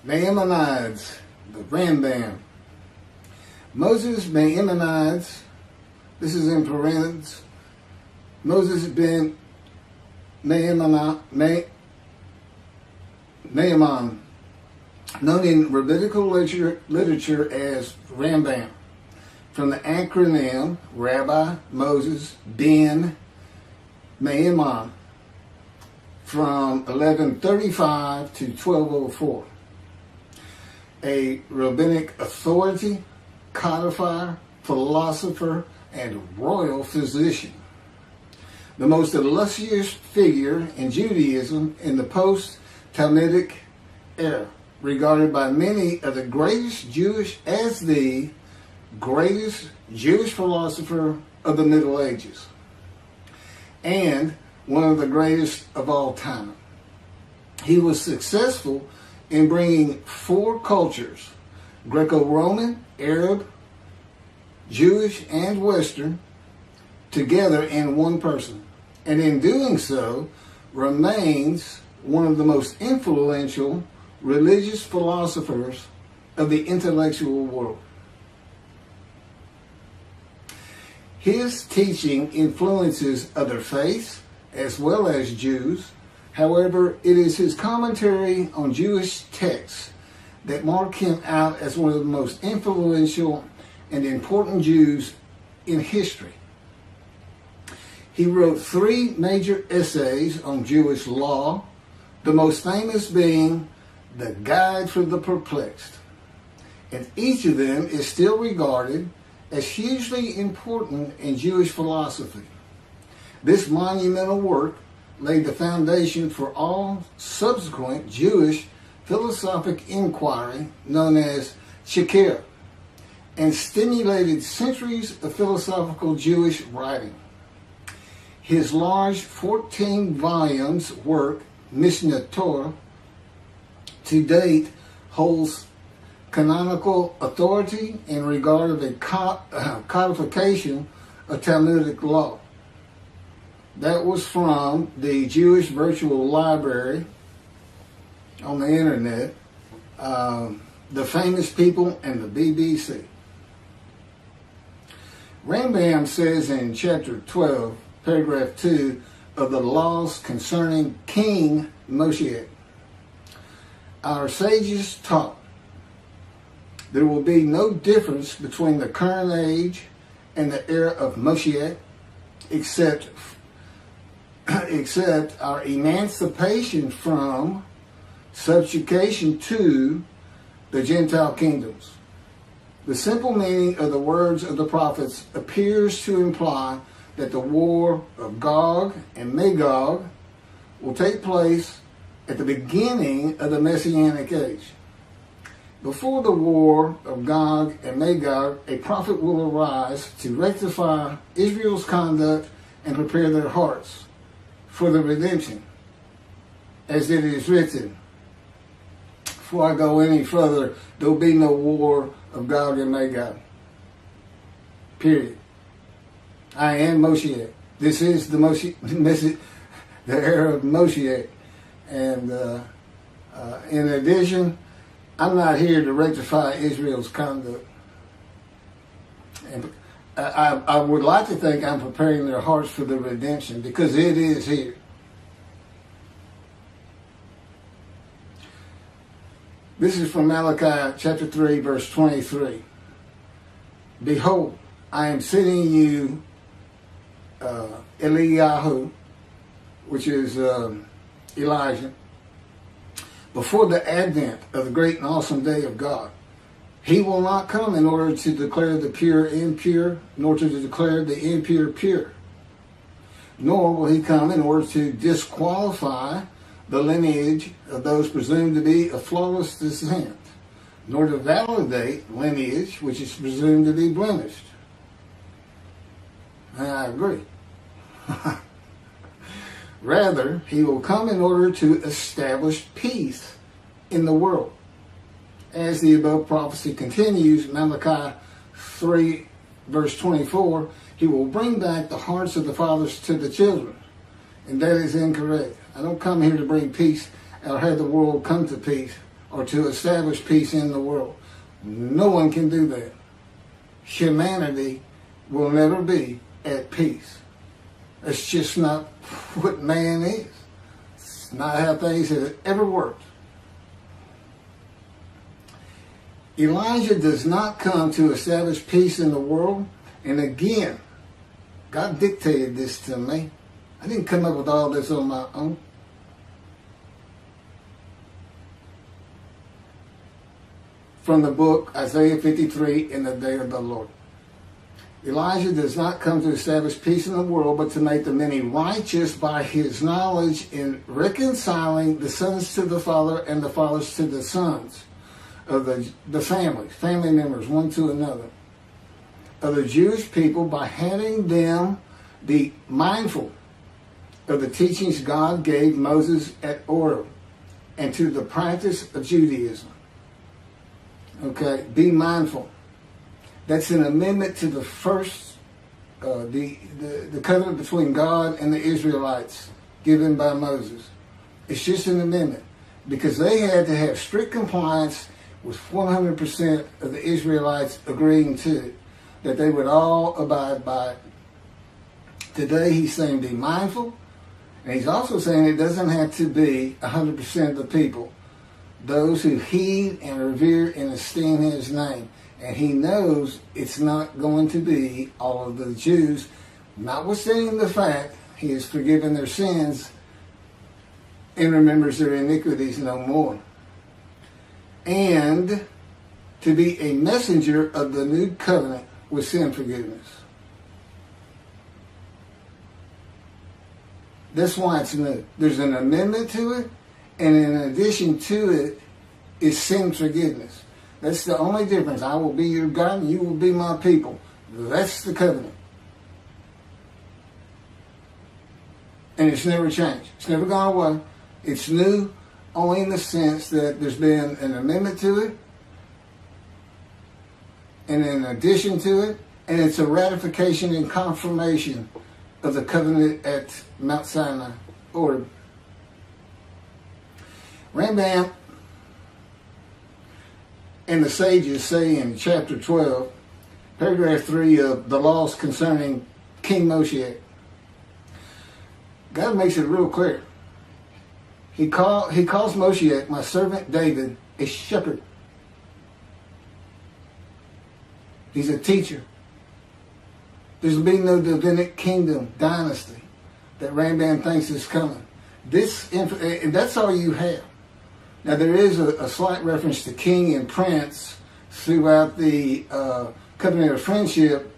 Maimonides, the Rambam. Moses Maimonides, this is in parentheses, Moses Ben Maimon, known in rabbinical literature as Rambam, from the acronym Rabbi Moses Ben Maimon, from 1135 to 1204. A rabbinic authority, codifier, philosopher, and royal physician. The most illustrious figure in Judaism in the post-talmudic era, regarded by many of the greatest Jewish philosopher of the Middle Ages, and one of the greatest of all time. He was successful in bringing four cultures, Greco-Roman, Arab, Jewish, and Western, together in one person, and in doing so remains one of the most influential religious philosophers of the intellectual world. His teaching influences other faiths as well as Jews. However, it is his commentary on Jewish texts that mark him out as one of the most influential and important Jews in history. He wrote 3 major essays on Jewish law, the most famous being The Guide for the Perplexed, and each of them is still regarded as hugely important in Jewish philosophy. This monumental work laid the foundation for all subsequent Jewish philosophic inquiry known as Chakirah, and stimulated centuries of philosophical Jewish writing. His large 14 volumes work, Mishneh Torah, to date holds canonical authority in regard of a codification of Talmudic law. That was from the Jewish Virtual Library on the internet, The Famous People, and the BBC. Rambam says in chapter 12, paragraph 2 of the laws concerning King Moshiach, our sages taught there will be no difference between the current age and the era of Moshiach except our emancipation from subjugation to the Gentile kingdoms. The simple meaning of the words of the prophets appears to imply that the war of Gog and Magog will take place at the beginning of the Messianic age. Before the war of Gog and Magog, a prophet will arise to rectify Israel's conduct and prepare their hearts for the redemption, as it is written. Before I go any further, there will be no war of Gog and Magog. Period. I am Moshiach. This is the the era of Moshiach. And in addition, I'm not here to rectify Israel's conduct. And I would like to think I'm preparing their hearts for the redemption, because it is here. This is from Malachi chapter 3, verse 23. Behold, I am sending you Eliyahu, which is Elijah, before the advent of the great and awesome day of God. He will not come in order to declare the pure impure, nor to declare the impure pure. Nor will he come in order to disqualify the lineage of those presumed to be of flawless descent, nor to validate lineage which is presumed to be blemished. And I agree. Rather, he will come in order to establish peace in the world. As the above prophecy continues, Malachi 3, verse 24, he will bring back the hearts of the fathers to the children. And that is incorrect. I don't come here to bring peace or have the world come to peace or to establish peace in the world. No one can do that. Humanity will never be at peace. It's just not what man is. It's not how things have ever worked. Elijah does not come to establish peace in the world. And again, God dictated this to me. I didn't come up with all this on my own. From the book Isaiah 53, In the Day of the Lord. Elijah does not come to establish peace in the world, but to make the many righteous by his knowledge in reconciling the sons to the Father and the fathers to the sons of the family members, one to another, of the Jewish people, by having them be mindful of the teachings God gave Moses at Order and to the practice of Judaism. Okay, be mindful. That's an amendment to the first, the covenant between God and the Israelites given by Moses. It's just an amendment because they had to have strict compliance with 100% of the Israelites agreeing to it, that they would all abide by it. Today he's saying be mindful, and he's also saying it doesn't have to be 100% of the people, those who heed and revere and esteem his name. And he knows it's not going to be all of the Jews, notwithstanding the fact he has forgiven their sins and remembers their iniquities no more. And to be a messenger of the new covenant with sin forgiveness. That's why it's new. There's an amendment to it, and in addition to it is sin forgiveness. That's the only difference. I will be your God and you will be my people. That's the covenant. And it's never changed. It's never gone away. It's new only in the sense that there's been an amendment to it, and in addition to it, and it's a ratification and confirmation of the covenant at Mount Sinai. Or Rambam and the sages say in chapter 12, paragraph 3 of the laws concerning King Moshiach, God makes it real clear. He calls Moshiach, my servant David, a shepherd. He's a teacher. There's been no rabbinic kingdom dynasty that Rambam thinks is coming. And that's all you have. Now there is a slight reference to king and prince throughout the covenant of friendship.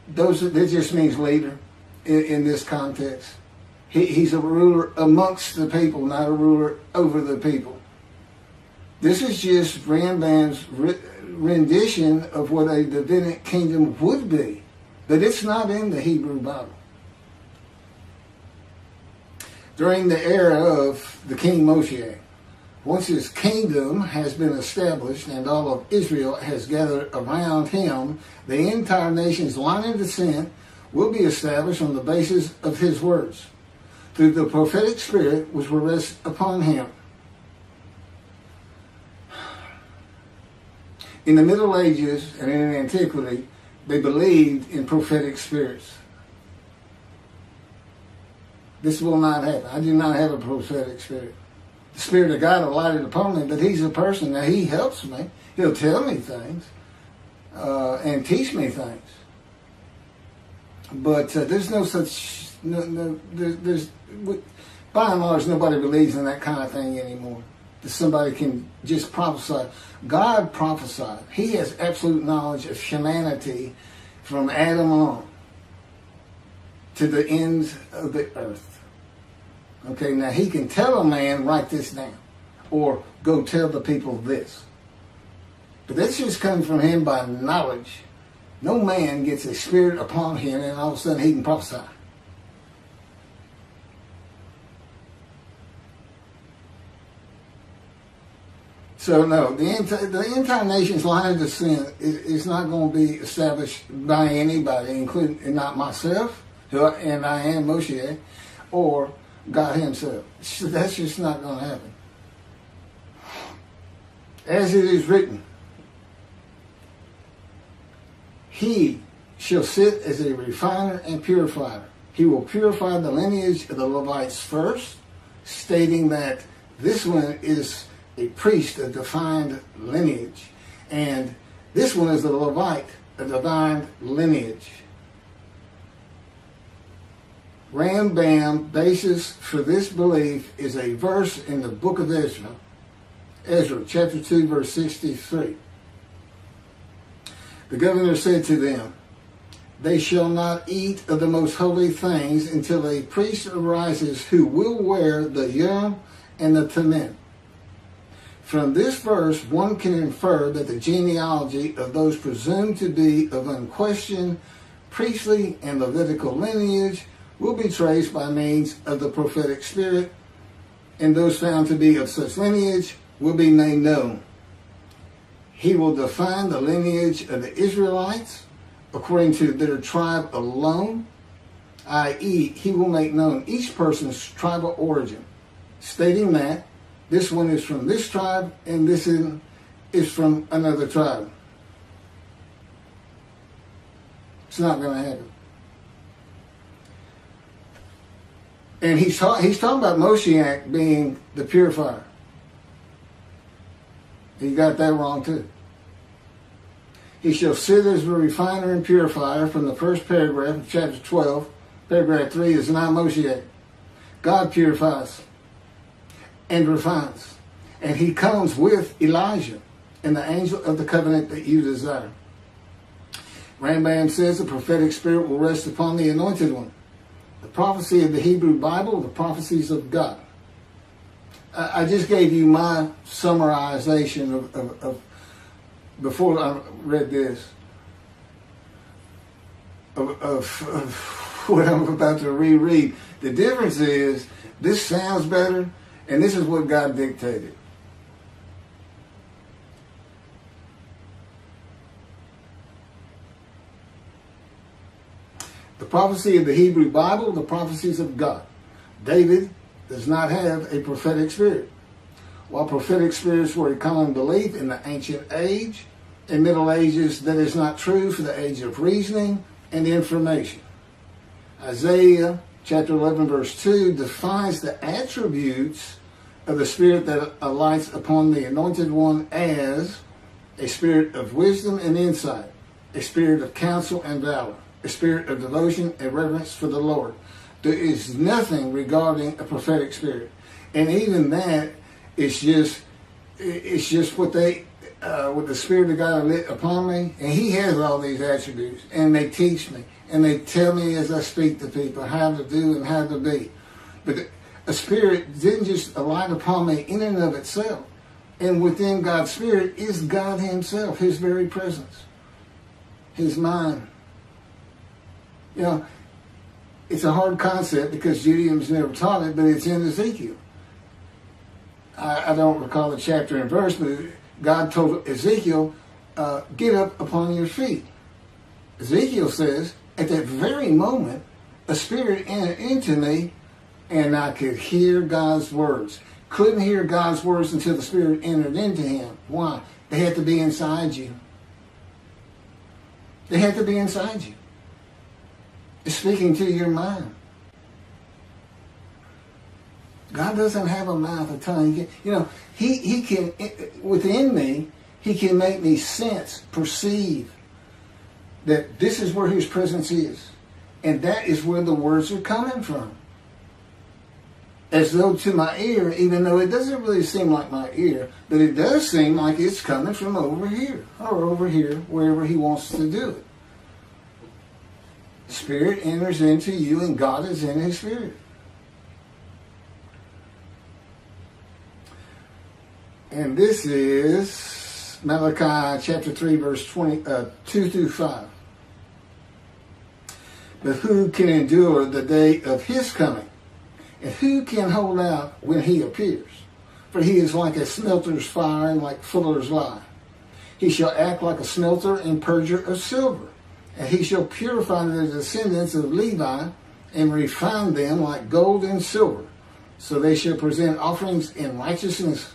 That just means leader in this context. He's a ruler amongst the people, not a ruler over the people. This is just Rambam's rendition of what a rabbinic kingdom would be. But it's not in the Hebrew Bible. During the era of the King Moshiach, once his kingdom has been established and all of Israel has gathered around him, the entire nation's line of descent will be established on the basis of his words, through the prophetic spirit which will rest upon him. In the Middle Ages and in antiquity, they believed in prophetic spirits. This will not happen. I do not have a prophetic spirit. The Spirit of God alighted upon me, but he's a person. Now, he helps me. He'll tell me things and teach me things. But there's no such... there's by and large, nobody believes in that kind of thing anymore. That somebody can just prophesy. God prophesied. He has absolute knowledge of humanity from Adam on to the ends of the earth. Okay, now he can tell a man, write this down, or go tell the people this. But that's just coming from him by knowledge. No man gets a spirit upon him and all of a sudden he can prophesy. So no, the end-time nation's line of descent is not going to be established by anybody, including and not myself, and I am Moshiach, or God himself. So that's just not going to happen. As it is written, he shall sit as a refiner and purifier. He will purify the lineage of the Levites first, stating that this one is a priest, a defined lineage. And this one is a Levite, a defined lineage. Rambam basis for this belief is a verse in the book of Ezra, chapter 2, verse 63. The governor said to them, they shall not eat of the most holy things until a priest arises who will wear the Urim and the Thummim. From this verse, one can infer that the genealogy of those presumed to be of unquestioned priestly and Levitical lineage will be traced by means of the prophetic spirit, and those found to be of such lineage will be made known. He will define the lineage of the Israelites according to their tribe alone, i.e., he will make known each person's tribal origin, stating that this one is from this tribe and this is from another tribe. It's not going to happen. And he's talking about Moshiach being the purifier. He got that wrong too. He shall sit as a refiner and purifier from the first paragraph of chapter 12. Paragraph 3 is not Moshiach. God purifies and refines. And he comes with Elijah and the angel of the covenant that you desire. Rambam says the prophetic spirit will rest upon the anointed one. The prophecy of the Hebrew Bible, the prophecies of God. I just gave you my summarization of before I read this, of what I'm about to reread. The difference is, this sounds better, and this is what God dictated. The prophecy of the Hebrew Bible, the prophecies of God. David does not have a prophetic spirit. While prophetic spirits were a common belief in the ancient age and Middle Ages, that is not true for the age of reasoning and information. Isaiah chapter 11 verse 2 defines the attributes of the spirit that alights upon the anointed one as a spirit of wisdom and insight, a spirit of counsel and valor, a spirit of devotion and reverence for the Lord. There is nothing regarding a prophetic spirit. And even that, it's just what the Spirit of God lit upon me, and he has all these attributes, and they teach me, and they tell me as I speak to people how to do and how to be. But a spirit didn't just alight upon me in and of itself. And within God's spirit is God himself, his very presence, his mind. You know, it's a hard concept because Judaism's never taught it, but it's in Ezekiel. I don't recall the chapter and verse, but God told Ezekiel, get up upon your feet. Ezekiel says, at that very moment, a spirit entered into me, and I could hear God's words. Couldn't hear God's words until the spirit entered into him. Why? They had to be inside you. They had to be inside you. It's speaking to your mind. God doesn't have a mouth, a tongue. He can, within me, he can make me sense, perceive that this is where his presence is. And that is where the words are coming from. As though to my ear, even though it doesn't really seem like my ear, but it does seem like it's coming from over here, or over here, wherever he wants to do it. Spirit enters into you, and God is in his spirit. And this is Malachi chapter 3, verse 2 through 5. But who can endure the day of his coming? And who can hold out when he appears? for he is like a smelter's fire and like fuller's lye. He shall act like a smelter and purger of silver, and he shall purify the descendants of Levi and refine them like gold and silver, so they shall present offerings in righteousness.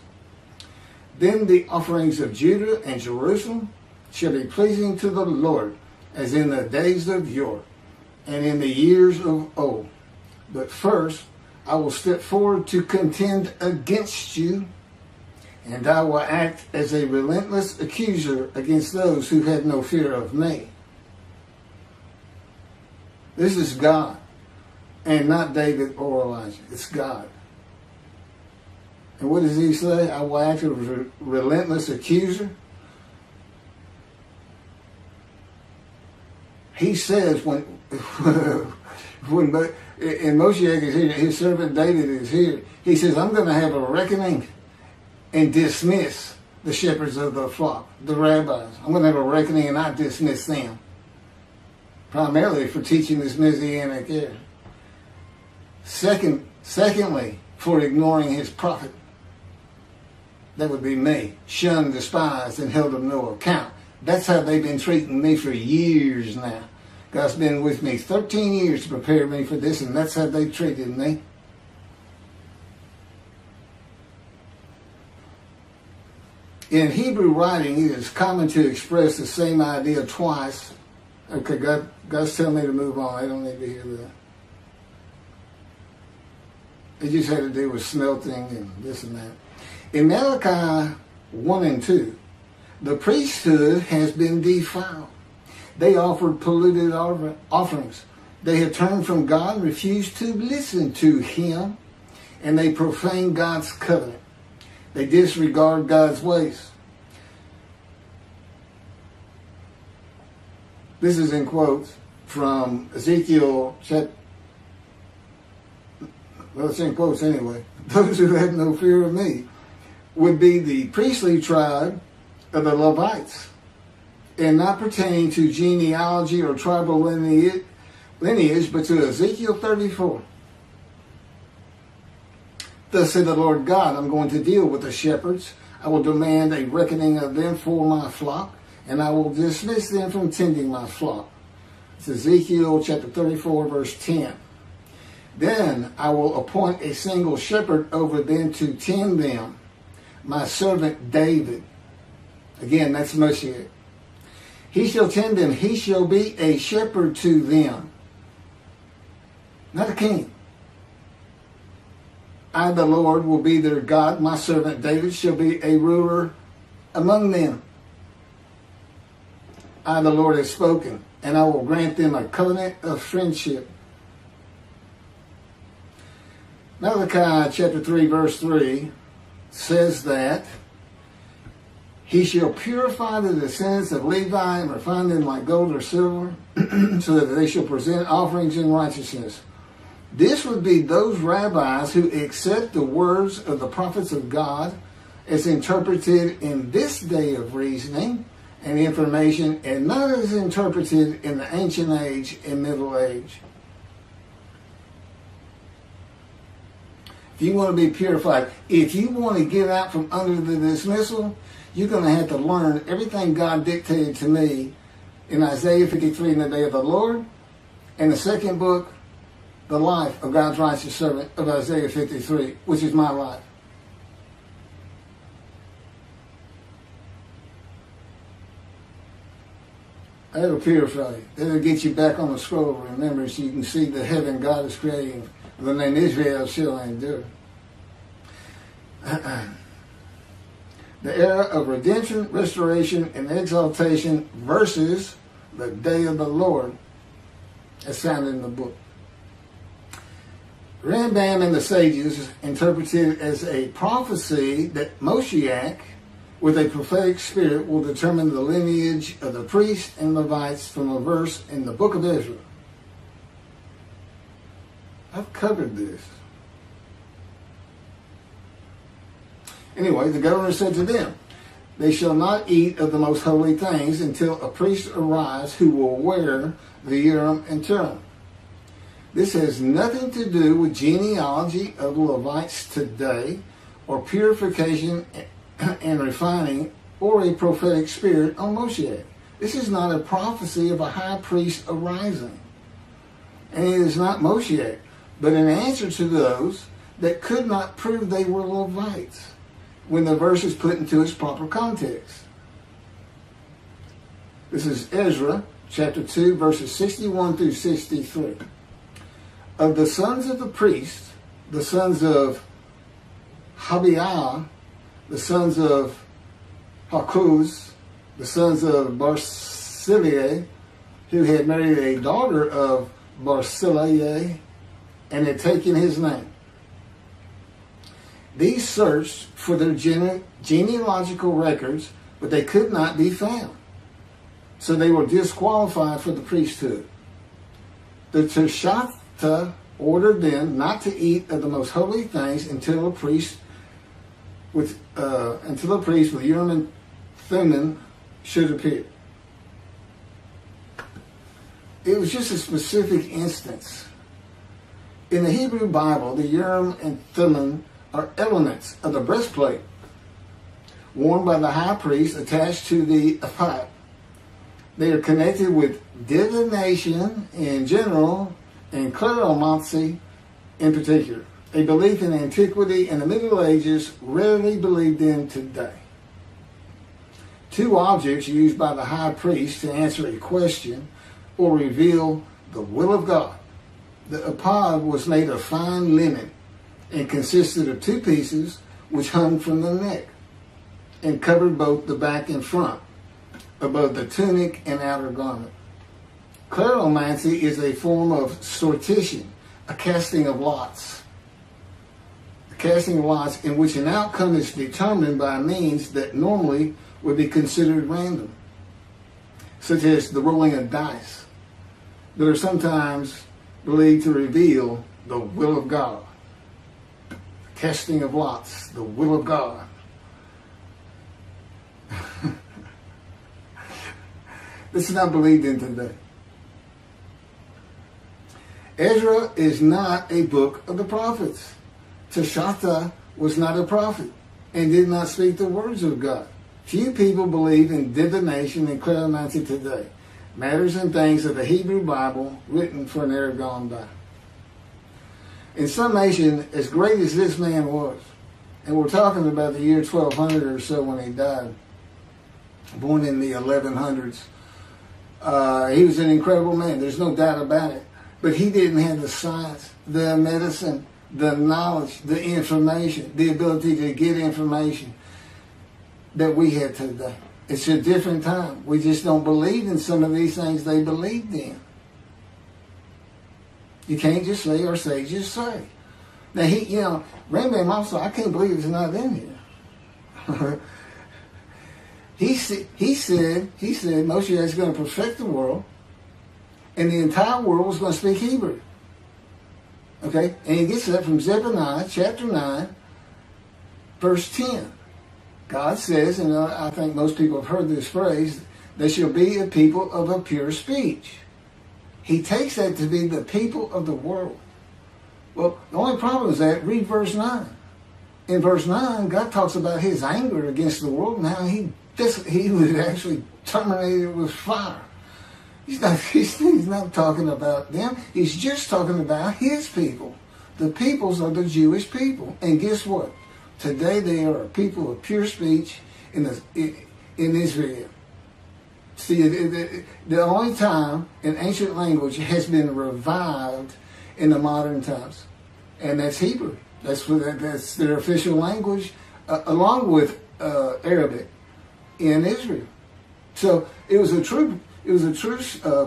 Then the offerings of Judah and Jerusalem shall be pleasing to the Lord, as in the days of yore, and in the years of old. But first I will step forward to contend against you, and I will act as a relentless accuser against those who have no fear of me. This is God, and not David or Elijah. It's God. And what does he say? I will act as a relentless accuser. He says when Moshiach is here, his servant David is here, he says, I'm going to have a reckoning and dismiss the shepherds of the flock, the rabbis. I'm going to have a reckoning and I dismiss them, primarily for teaching this Messianic era. Secondly, for ignoring his prophet. That would be me, shunned, despised, and held of no account. That's how they've been treating me for years now. God's been with me 13 years to prepare me for this, and that's how they treated me. In Hebrew writing, it is common to express the same idea twice. Okay, God's telling me to move on. I don't need to hear that. It just had to do with smelting and this and that. In Malachi 1 and 2, the priesthood has been defiled. They offered polluted offerings. They had turned from God and refused to listen to him, and they profaned God's covenant. They disregard God's ways. This is in quotes from Ezekiel chapter. Well, it's in quotes anyway. Those who have no fear of me would be the priestly tribe of the Levites, and not pertaining to genealogy or tribal lineage, but to Ezekiel 34. Thus said the Lord God, I'm going to deal with the shepherds. I will demand a reckoning of them for my flock, and I will dismiss them from tending my flock. It's Ezekiel chapter 34, verse 10. Then I will appoint a single shepherd over them to tend them, my servant David. Again, that's Moshiach. He shall tend them. He shall be a shepherd to them. Not a king. I, the Lord, will be their God. My servant David shall be a ruler among them. I, the Lord, have spoken, and I will grant them a covenant of friendship. Malachi chapter 3, verse 3 says that he shall purify the descendants of Levi and refine them like gold or silver, so that they shall present offerings in righteousness. This would be those rabbis who accept the words of the prophets of God as interpreted in this day of reasoning and information, and not as interpreted in the ancient age and middle age. If you want to be purified, if you want to get out from under the dismissal, you're going to have to learn everything God dictated to me in Isaiah 53 in the day of the Lord, and the second book, the life of God's righteous servant of Isaiah 53, which is my life. That'll purify you. That'll get you back on the scroll of remembrance so you can see the heaven God is creating. The name Israel shall endure. The era of redemption, restoration, and exaltation versus the day of the Lord, as found in the book. Rambam and the sages interpreted it as a prophecy that Moshiach, with a prophetic spirit, will determine the lineage of the priests and Levites from a verse in the book of Ezra. I've covered this. Anyway, the governor said to them, they shall not eat of the most holy things until a priest arrives who will wear the Urim and Thummim. This has nothing to do with genealogy of Levites today or purification and refining, or a prophetic spirit on Moshiach. This is not a prophecy of a high priest arising. And it is not Moshiach, but an answer to those that could not prove they were Levites when the verse is put into its proper context. This is Ezra chapter 2, verses 61 through 63. Of the sons of the priests, the sons of Habiah, the sons of Hakuz, the sons of Barzillai, who had married a daughter of Barzillai and had taken his name. These searched for their genealogical records, but they could not be found. So they were disqualified for the priesthood. The Teshachta ordered them not to eat of the most holy things until a priest with Urim and Thummim should appear. It was just a specific instance. In the Hebrew Bible, the Urim and Thummim are elements of the breastplate worn by the high priest attached to the ephod. They are connected with divination in general and kleromancy in particular, a belief in antiquity and the Middle Ages rarely believed in today. Two objects used by the high priest to answer a question or reveal the will of God. The ephod was made of fine linen and consisted of two pieces which hung from the neck and covered both the back and front, above the tunic and outer garment. Kleromancy is a form of sortition, a casting of lots. A casting of lots in which an outcome is determined by means that normally would be considered random, such as the rolling of dice, that are sometimes believed to reveal the will of God. Casting of lots, the will of God. This is not believed in today. Ezra is not a book of the prophets. Teshachta was not a prophet and did not speak the words of God. Few people believe in divination and kleromancy today, matters and things of the Hebrew Bible written for an era gone by. In summation, as great as this man was, and we're talking about the year 1200 or so when he died, born in the 1100s, he was an incredible man. There's no doubt about it. But he didn't have the science, the medicine, the knowledge, the information, the ability to get information that we have today. It's a different time. We just don't believe in some of these things they believed in. You can't just say our sages say. Now, Rambam also, I can't believe it's not in here. He said Moshiach is going to perfect the world, and the entire world is going to speak Hebrew. Okay? And he gets that from Zephaniah chapter 9, verse 10. God says, and I think most people have heard this phrase, they shall be a people of a pure speech. He takes that to be the people of the world. Well, the only problem is that, read verse 9. In verse 9, God talks about his anger against the world and how he would actually terminate it with fire. He's not talking about them. He's just talking about his people. The peoples are the Jewish people. And guess what? Today they are a people of pure speech in Israel. See, the only time an ancient language has been revived in the modern times, and that's Hebrew. That's their official language, along with Arabic in Israel. So it was a true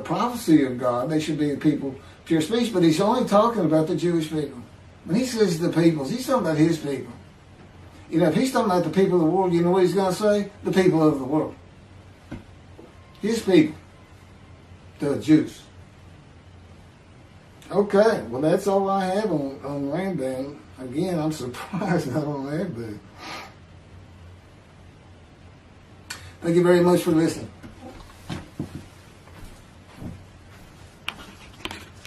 prophecy of God. They should be a people pure speech, but he's only talking about the Jewish people. When he says the peoples, he's talking about his people. If he's talking about the people of the world, you know what he's going to say? The people of the world. His people. The Jews. Okay, well that's all I have on Rambam. Again, I'm surprised I don't have that. Thank you very much for listening.